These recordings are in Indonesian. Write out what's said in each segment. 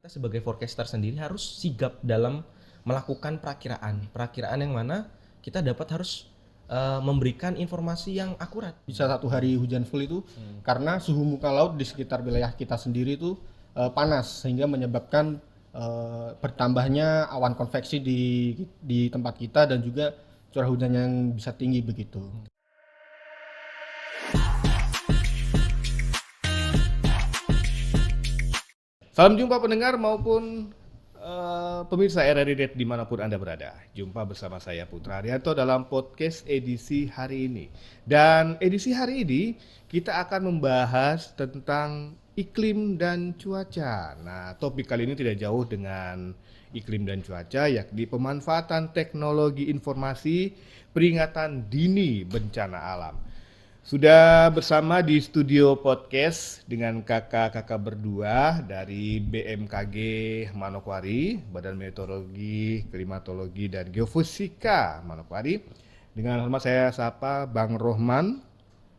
kita sebagai forecaster sendiri harus sigap dalam melakukan perakiraan yang mana kita dapat harus memberikan informasi yang akurat. Bisa satu hari hujan full itu karena suhu muka laut di sekitar wilayah kita sendiri itu panas sehingga menyebabkan bertambahnya awan konveksi di tempat kita dan juga curah hujan yang bisa tinggi begitu. Salam jumpa pendengar maupun pemirsa RRI Net dimanapun Anda berada. Jumpa bersama saya Putra Arianto dalam podcast edisi hari ini. Dan edisi hari ini kita akan membahas tentang iklim dan cuaca. Nah, topik kali ini tidak jauh dengan iklim dan cuaca, yakni pemanfaatan teknologi informasi peringatan dini bencana alam. Sudah bersama di studio podcast dengan kakak-kakak berdua dari BMKG Manokwari, Badan Meteorologi, Klimatologi, dan Geofisika Manokwari. Dengan hormat saya sapa Bang Rohman.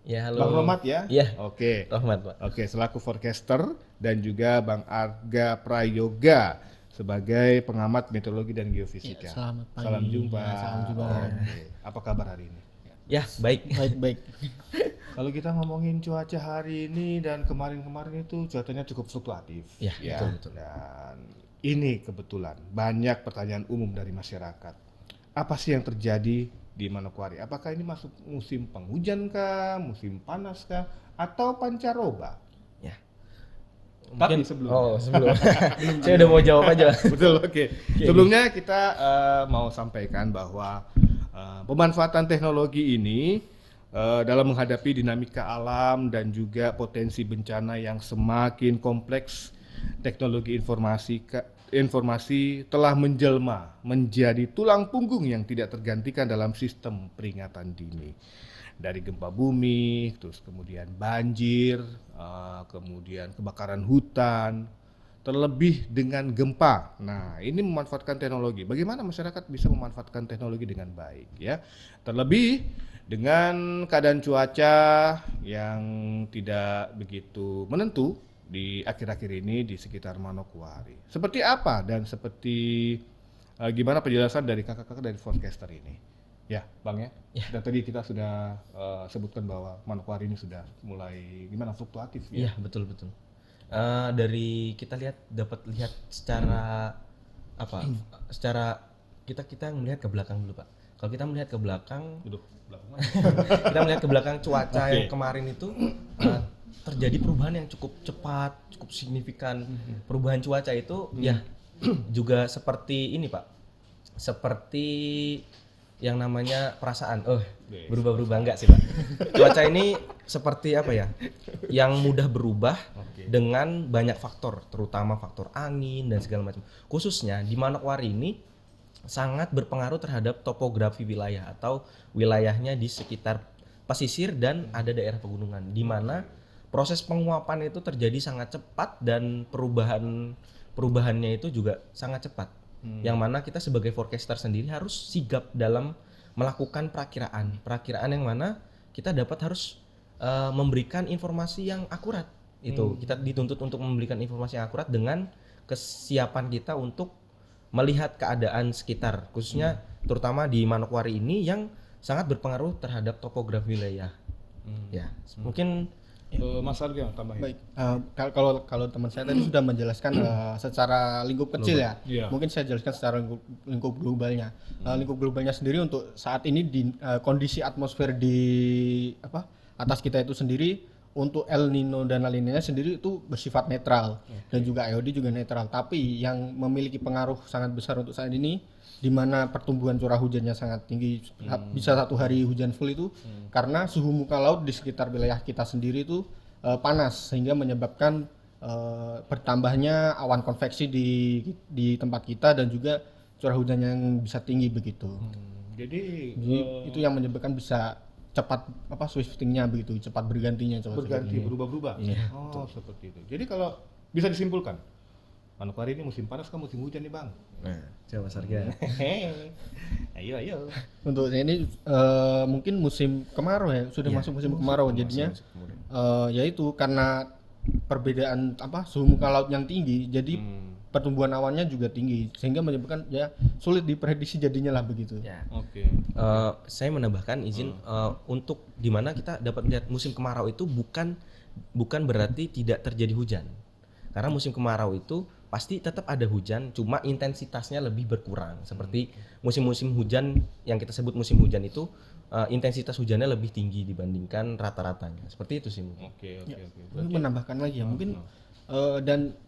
Ya, halo. Bang Rohmat ya? Iya. Oke. Rohmat, Pak. Oke, selaku forecaster dan juga Bang Arga Prayoga sebagai pengamat meteorologi dan geofisika. Ya, selamat pagi. Salam jumpa. Ya, salam jumpa. Oke. Apa kabar hari ini? Ya, baik. Baik. Kalau kita ngomongin cuaca hari ini dan kemarin-kemarin itu cuacanya cukup fluktuatif. Ya, betul. Dan ini kebetulan banyak pertanyaan umum dari masyarakat. Apa sih yang terjadi di Manokwari? Apakah ini masuk musim penghujan kah, musim panas kah, atau pancaroba? Ya. Tapi sebelum Saya udah mau jawab aja. Betul, oke. Sebelumnya kita mau sampaikan bahwa pemanfaatan teknologi ini dalam menghadapi dinamika alam dan juga potensi bencana yang semakin kompleks, teknologi informasi telah menjelma menjadi tulang punggung yang tidak tergantikan dalam sistem peringatan dini. Dari gempa bumi, terus kemudian banjir, kemudian kebakaran hutan, terlebih dengan gempa. Nah, ini memanfaatkan teknologi. Bagaimana masyarakat bisa memanfaatkan teknologi dengan baik ya? Terlebih dengan keadaan cuaca yang tidak begitu menentu di akhir-akhir ini di sekitar Manokwari. Seperti apa dan seperti gimana penjelasan dari kakak-kakak dari forecaster ini? Ya, Bang ya. Dan tadi kita sudah sebutkan bahwa Manokwari ini sudah mulai gimana fluktuatif ya. Iya, betul. Dari kita dapat lihat secara secara kita melihat ke belakang dulu, Pak. Kalau kita melihat ke belakang, kita melihat ke belakang cuaca yang kemarin itu terjadi perubahan yang cukup cepat, cukup signifikan. Perubahan cuaca itu ya juga seperti ini, Pak. Seperti yang namanya perasaan. Berubah-berubah enggak sih, Pak? Cuaca ini seperti apa ya? Yang mudah berubah dengan banyak faktor, terutama faktor angin dan segala macam. Khususnya di Manokwari ini sangat berpengaruh terhadap topografi wilayah atau wilayahnya di sekitar pesisir dan ada daerah pegunungan di mana proses penguapan itu terjadi sangat cepat dan perubahannya itu juga sangat cepat. Yang mana kita sebagai forecaster sendiri harus sigap dalam melakukan perakiraan yang mana kita dapat harus memberikan informasi yang akurat. Itu kita dituntut untuk memberikan informasi yang akurat dengan kesiapan kita untuk melihat keadaan sekitar, khususnya terutama di Manokwari ini yang sangat berpengaruh terhadap topografi wilayah. Ya, mungkin Mas Arga yang tambahin. Baik. Kalau teman saya tadi sudah menjelaskan secara lingkup kecil ya. Mungkin saya jelaskan secara lingkup globalnya. Lingkup globalnya sendiri untuk saat ini di kondisi atmosfer di atas kita itu sendiri untuk El Nino dan La Niña sendiri itu bersifat netral dan juga EOD juga netral. Tapi yang memiliki pengaruh sangat besar untuk saat ini di mana pertumbuhan curah hujannya sangat tinggi, bisa satu hari hujan full itu karena suhu muka laut di sekitar wilayah kita sendiri itu panas sehingga menyebabkan bertambahnya awan konveksi di tempat kita dan juga curah hujan yang bisa tinggi begitu. Jadi itu yang menyebabkan bisa cepat shiftingnya begitu, cepat bergantinya, berubah-ubah. Seperti itu. Jadi kalau bisa disimpulkan, Manokwari ini musim panas kan musim hujan nih, Bang. Nah, coba Mas Arga. Ayo. Untuk ini mungkin musim kemarau ya, sudah masuk musim kemarau jadinya. Yaitu karena perbedaan suhu muka laut yang tinggi, jadi pertumbuhan awannya juga tinggi sehingga menyebabkan ya sulit diprediksi jadinya lah begitu. Ya. Oke. Saya menambahkan izin untuk di mana kita dapat melihat musim kemarau itu bukan berarti tidak terjadi hujan. Karena musim kemarau itu pasti tetap ada hujan, cuma intensitasnya lebih berkurang. Seperti musim-musim hujan yang kita sebut musim hujan itu intensitas hujannya lebih tinggi dibandingkan rata-ratanya. Seperti itu sih. Oke. Mungkin menambahkan lagi ya, mungkin dan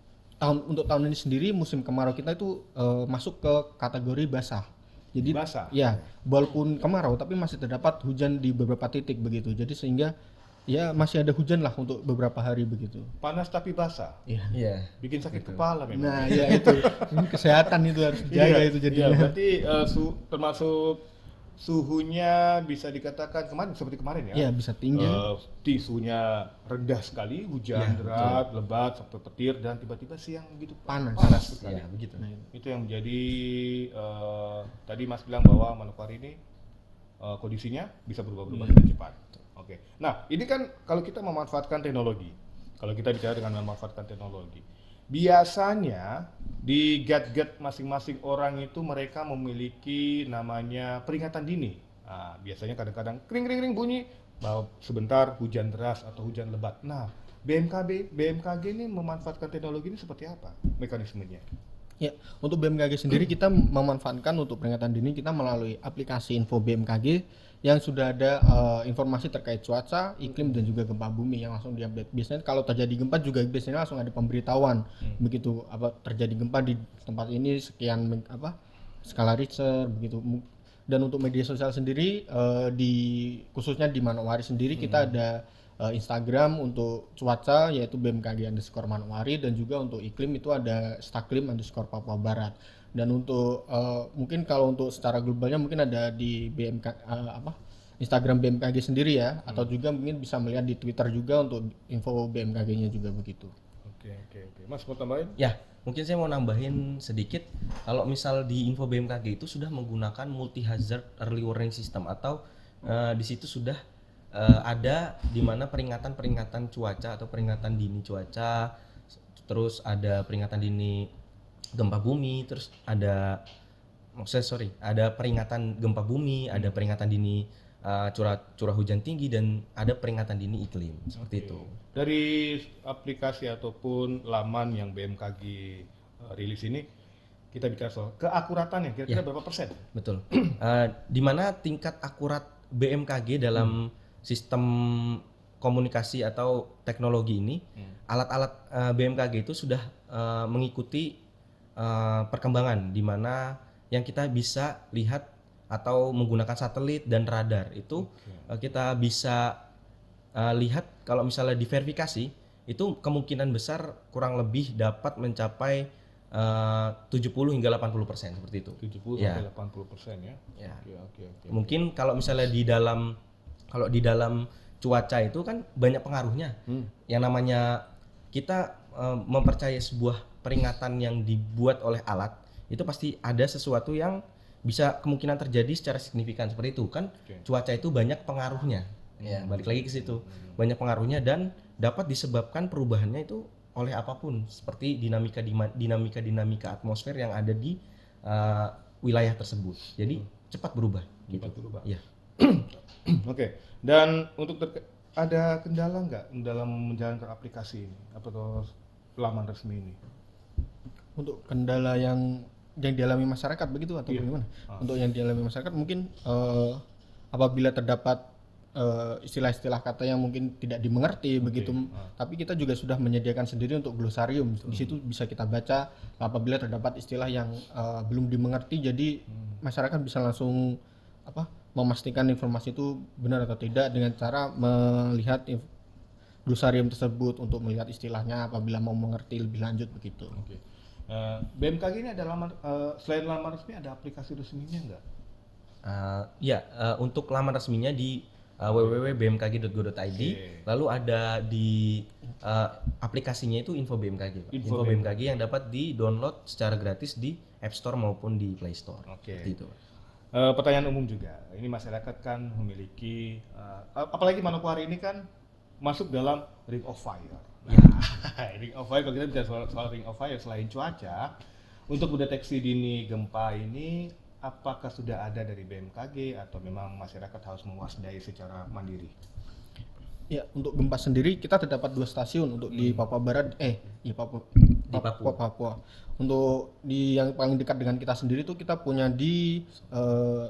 untuk tahun ini sendiri musim kemarau kita itu masuk ke kategori basah. Jadi basah. Ya, walaupun kemarau tapi masih terdapat hujan di beberapa titik begitu. Jadi sehingga ya masih ada hujan lah untuk beberapa hari begitu. Panas tapi basah. Iya. Bikin sakit kepala memang. Nah, ya itu. Ini kesehatan itu harus dijaga itu jadinya. Iya, berarti termasuk suhunya bisa dikatakan seperti kemarin ya. Iya, bisa tinggi. Suhunya rendah sekali, hujan deras, lebat sampai petir dan tiba-tiba siang begitu Panas sekali. Iya, begitu. Itu yang menjadi tadi Mas bilang bahwa Manokwari ini kondisinya bisa berubah-ubah dengan cepat. Oke. Nah, ini kan kalau kita memanfaatkan teknologi. Kalau kita bicara dengan memanfaatkan teknologi. Biasanya di gadget masing-masing orang itu mereka memiliki namanya peringatan dini. Nah, biasanya kadang-kadang kring bunyi bahwa sebentar hujan deras atau hujan lebat. Nah, BMKG ini memanfaatkan teknologi ini seperti apa mekanismenya? Ya, untuk BMKG sendiri kita memanfaatkan untuk peringatan dini kita melalui aplikasi info BMKG yang sudah ada informasi terkait cuaca, iklim dan juga gempa bumi yang langsung diupdate. Biasanya kalau terjadi gempa juga biasanya langsung ada pemberitahuan begitu apa terjadi gempa di tempat ini sekian skala Richter begitu. Dan untuk media sosial sendiri khususnya di Manokwari sendiri kita ada Instagram untuk cuaca yaitu BMKG_Manokwari dan juga untuk iklim itu ada Staklim_Papua Barat. Dan untuk mungkin kalau untuk secara globalnya mungkin ada di Instagram BMKG sendiri ya atau juga mungkin bisa melihat di Twitter juga untuk info BMKG-nya juga begitu. Oke. Mas mau tambahin? Ya, mungkin saya mau nambahin sedikit. Kalau misal di info BMKG itu sudah menggunakan multi hazard early warning system atau di situ sudah ada di mana peringatan cuaca atau peringatan dini cuaca, terus ada peringatan dini gempa bumi, terus ada peringatan gempa bumi, ada peringatan dini curah hujan tinggi dan ada peringatan dini iklim seperti itu. Dari aplikasi ataupun laman yang BMKG rilis ini kita bicara soal keakuratannya kira-kira berapa persen? Betul. Di mana tingkat akurat BMKG dalam sistem komunikasi atau teknologi ini, alat-alat BMKG itu sudah mengikuti perkembangan di mana yang kita bisa lihat atau menggunakan satelit dan radar itu kita bisa lihat kalau misalnya diverifikasi itu kemungkinan besar kurang lebih dapat mencapai 70 hingga 80% seperti itu. 70 sampai 80% ya. Ya. Oke. Mungkin kalau misalnya di dalam cuaca itu kan banyak pengaruhnya. Yang namanya kita mempercayai sebuah peringatan yang dibuat oleh alat itu pasti ada sesuatu yang bisa kemungkinan terjadi secara signifikan seperti itu kan. Cuaca itu banyak pengaruhnya. Ya, balik lagi ke situ. Banyak pengaruhnya dan dapat disebabkan perubahannya itu oleh apapun seperti dinamika atmosfer yang ada di wilayah tersebut. Jadi cepat berubah. Ya. Oke. Dan untuk ada kendala nggak dalam menjalankan aplikasi ini atau laman resmi ini? Untuk kendala yang dialami masyarakat begitu atau bagaimana? Untuk yang dialami masyarakat mungkin apabila terdapat istilah-istilah kata yang mungkin tidak dimengerti begitu, tapi kita juga sudah menyediakan sendiri untuk glosarium. Di situ bisa kita baca apabila terdapat istilah yang belum dimengerti, jadi masyarakat bisa langsung memastikan informasi itu benar atau tidak dengan cara melihat glosarium tersebut untuk melihat istilahnya apabila mau mengerti lebih lanjut begitu. BMKG ini ada laman selain laman resmi ada aplikasi resminya nggak? Untuk laman resminya di www.bmkg.go.id. Lalu ada di aplikasinya itu Info BMKG. Info BMKG yang dapat di-download secara gratis di App Store maupun di Play Store. Seperti itu. Pertanyaan umum juga. Ini masyarakat kan memiliki apalagi Manokwari ini kan masuk dalam Ring of Fire. Ring of fire, kalau kita bicara soal ring of fire selain cuaca, untuk mendeteksi dini gempa ini apakah sudah ada dari BMKG atau memang masyarakat harus mewaspadai secara mandiri? Ya, untuk gempa sendiri kita terdapat 2 stasiun untuk di Papua Barat, Papua. Untuk di yang paling dekat dengan kita sendiri itu kita punya di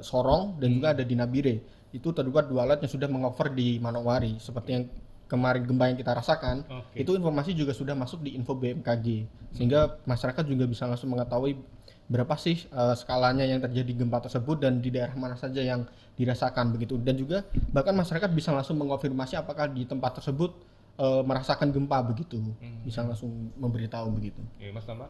Sorong dan juga ada di Nabire. Itu terdapat 2 alat yang sudah mengover di Manokwari. Seperti yang kemarin gempa yang kita rasakan, itu informasi juga sudah masuk di info BMKG. Sehingga masyarakat juga bisa langsung mengetahui berapa sih skalanya yang terjadi gempa tersebut dan di daerah mana saja yang dirasakan begitu. Dan juga bahkan masyarakat bisa langsung mengonfirmasi apakah di tempat tersebut merasakan gempa begitu. Bisa langsung memberitahu begitu. Mas Tambah?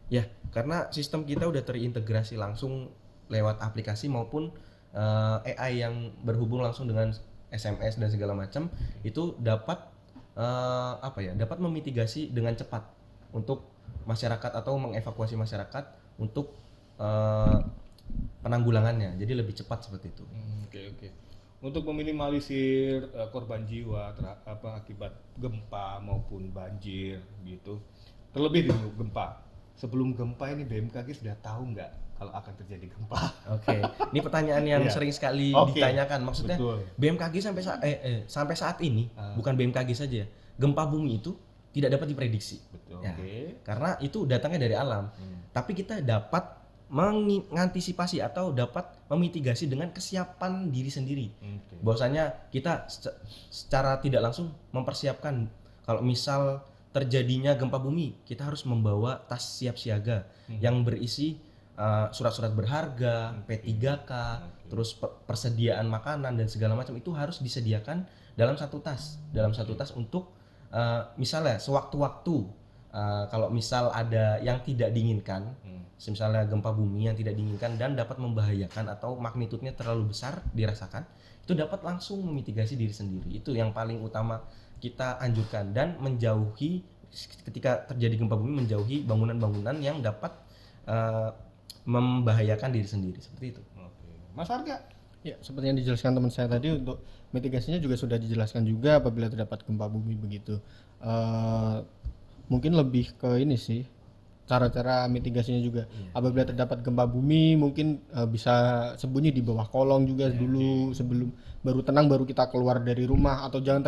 Ya, karena sistem kita udah terintegrasi langsung lewat aplikasi maupun AI yang berhubung langsung dengan SMS dan segala macam, itu dapat dapat memitigasi dengan cepat untuk masyarakat atau mengevakuasi masyarakat untuk penanggulangannya. Jadi lebih cepat seperti itu. Oke. Untuk meminimalisir korban jiwa akibat gempa maupun banjir gitu. Terlebih di gempa. Sebelum gempa ini BMKG sudah tahu nggak kalau akan terjadi gempa? Oke. Ini pertanyaan yang sering sekali ditanyakan. Maksudnya BMKG sampai saat ini bukan BMKG saja. Gempa bumi itu tidak dapat diprediksi. Betul. Ya, karena itu datangnya dari alam. Tapi kita dapat mengantisipasi atau dapat memitigasi dengan kesiapan diri sendiri. Bahwasanya kita secara tidak langsung mempersiapkan kalau misal terjadinya gempa bumi, kita harus membawa tas siap siaga yang berisi surat-surat berharga, P3K, terus persediaan makanan dan segala macam itu harus disediakan dalam satu tas untuk misalnya sewaktu-waktu kalau misal ada yang tidak diinginkan, misalnya gempa bumi yang tidak diinginkan dan dapat membahayakan atau magnitudenya terlalu besar dirasakan, itu dapat langsung memitigasi diri sendiri. Itu yang paling utama kita anjurkan, dan menjauhi ketika terjadi gempa bumi, menjauhi bangunan-bangunan yang dapat membahayakan diri sendiri, seperti itu. Mas Arga? Ya, seperti yang dijelaskan teman saya tadi, untuk mitigasinya juga sudah dijelaskan juga apabila terdapat gempa bumi begitu. Mungkin lebih ke ini sih, cara-cara mitigasinya juga. Apabila terdapat gempa bumi mungkin bisa sembunyi di bawah kolong juga dulu, sebelum baru tenang baru kita keluar dari rumah, atau jangan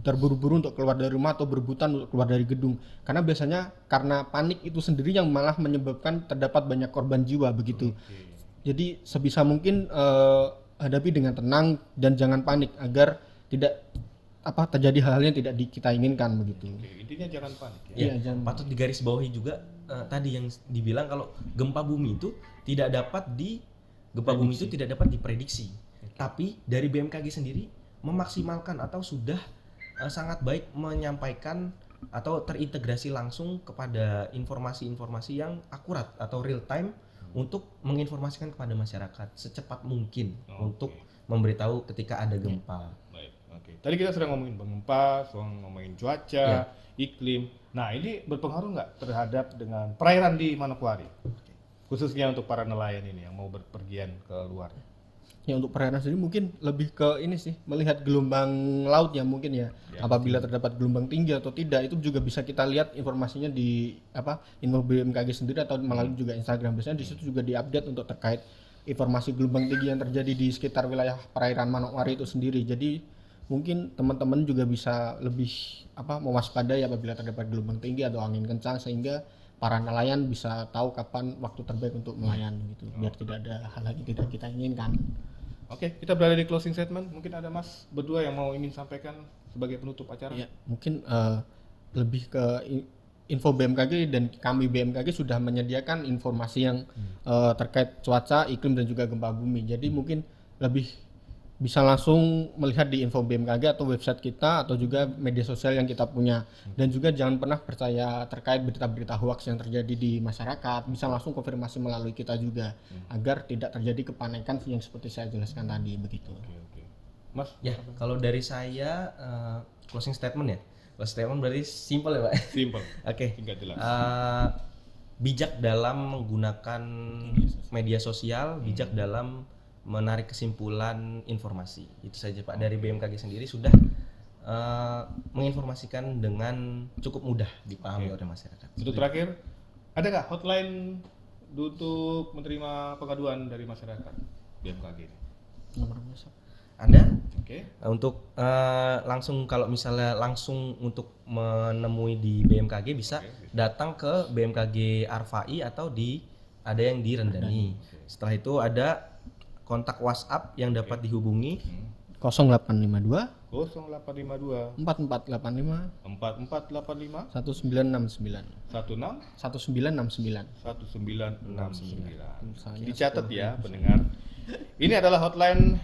terburu-buru untuk keluar dari rumah atau berebutan untuk keluar dari gedung, karena biasanya karena panik itu sendiri yang malah menyebabkan terdapat banyak korban jiwa begitu. Jadi sebisa mungkin hadapi dengan tenang dan jangan panik agar tidak terjadi hal yang tidak kita inginkan begitu. Intinya jangan panik. Patut digarisbawahi juga tadi yang dibilang kalau gempa bumi itu tidak dapat diprediksi. Tapi dari BMKG sendiri memaksimalkan atau sudah sangat baik menyampaikan atau terintegrasi langsung kepada informasi-informasi yang akurat atau real time untuk menginformasikan kepada masyarakat secepat mungkin untuk memberitahu ketika ada gempa. Tadi kita sudah ngomongin gempa, ngomongin cuaca, iklim. Nah, ini berpengaruh nggak terhadap dengan perairan di Manokwari? Khususnya untuk para nelayan ini yang mau berpergian ke luar. Ya, untuk perairan sendiri mungkin lebih ke ini sih, melihat gelombang laut ya mungkin ya. Apabila terdapat gelombang tinggi atau tidak, itu juga bisa kita lihat informasinya di info BMKG sendiri atau melalui juga Instagram. Biasanya di situ juga diupdate untuk terkait informasi gelombang tinggi yang terjadi di sekitar wilayah perairan Manokwari itu sendiri. Jadi mungkin teman-teman juga bisa lebih mewaspadai apabila terdapat gelombang tinggi atau angin kencang, sehingga para nelayan bisa tahu kapan waktu terbaik untuk nelayan gitu, biar tidak ada hal yang tidak kita inginkan. Oke, kita berada di closing statement. Mungkin ada Mas berdua yang mau ingin sampaikan sebagai penutup acara? Ya, mungkin lebih ke info BMKG, dan kami BMKG sudah menyediakan informasi yang terkait cuaca, iklim dan juga gempa bumi. Jadi mungkin lebih bisa langsung melihat di info BMKG atau website kita atau juga media sosial yang kita punya. Dan juga jangan pernah percaya terkait berita-berita hoax yang terjadi di masyarakat, bisa langsung konfirmasi melalui kita juga agar tidak terjadi kepanikan yang seperti saya jelaskan tadi begitu. Mas? Ya, kalau dari saya closing statement ya. Closing statement berarti simple ya, Pak? Simple. Oke. Singkat jelas. Bijak dalam menggunakan media sosial, bijak dalam menarik kesimpulan informasi. Itu saja Pak. Dari BMKG sendiri sudah menginformasikan dengan cukup mudah dipahami oleh masyarakat. Untuk terakhir, ada nggak hotline untuk menerima pengaduan dari masyarakat BMKG ini? Nomor WhatsApp. Ada. Oke. Untuk langsung kalau misalnya langsung untuk menemui di BMKG bisa datang ke BMKG Arfai atau ada yang di Rendani. Setelah itu ada kontak WhatsApp yang dapat dihubungi 0852 0852 4485 4485 1969 16 1969. 1969. Dicatat ya pendengar. Ini adalah hotline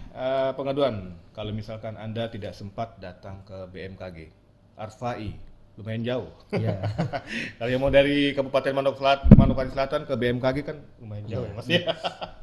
pengaduan kalau misalkan Anda tidak sempat datang ke BMKG Arfai, lumayan jauh. Iya. Kalau yang mau dari Kabupaten Manokwari Selatan ke BMKG kan lumayan jauh ya Mas ya.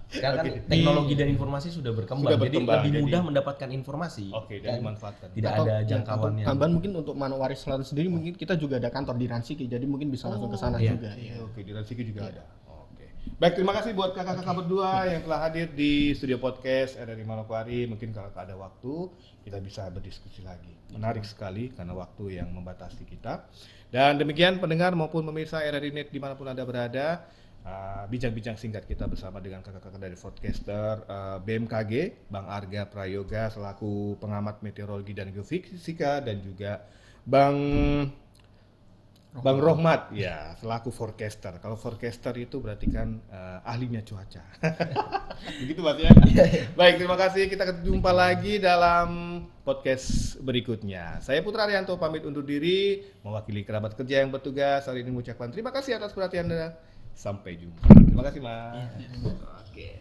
Sekarang kan teknologi dan informasi sudah berkembang, jadi lebih mudah mendapatkan informasi. Oke, dan dimanfaatkan. Tidak ada jangkauannya. Tambahan mungkin untuk Manokwari Selatan sendiri mungkin kita juga ada kantor di Ransiki, jadi mungkin bisa langsung ke sana juga. Oke, di Ransiki juga ada. Oke. Baik, terima kasih buat kakak-kakak berdua yang telah hadir di studio podcast RRI Manokwari. Mungkin kalau ada waktu kita bisa berdiskusi lagi. Menarik sekali karena waktu yang membatasi kita. Dan demikian pendengar maupun pemirsa RRI Net dimanapun Anda berada. Bincang-bincang singkat kita bersama dengan kakak-kakak dari podcaster BMKG, Bang Arga Prayoga selaku pengamat meteorologi dan geofisika, dan juga Bang Rohmat ya selaku forecaster. Kalau forecaster itu berarti kan ahlinya cuaca. Begitu Mas ya. Baik, terima kasih. Kita jumpa lagi dalam podcast berikutnya. Saya Putra Arianto pamit undur diri mewakili kerabat kerja yang bertugas hari ini mengucapkan terima kasih atas perhatian Anda. Sampai jumpa. Terima kasih Mas. Oke.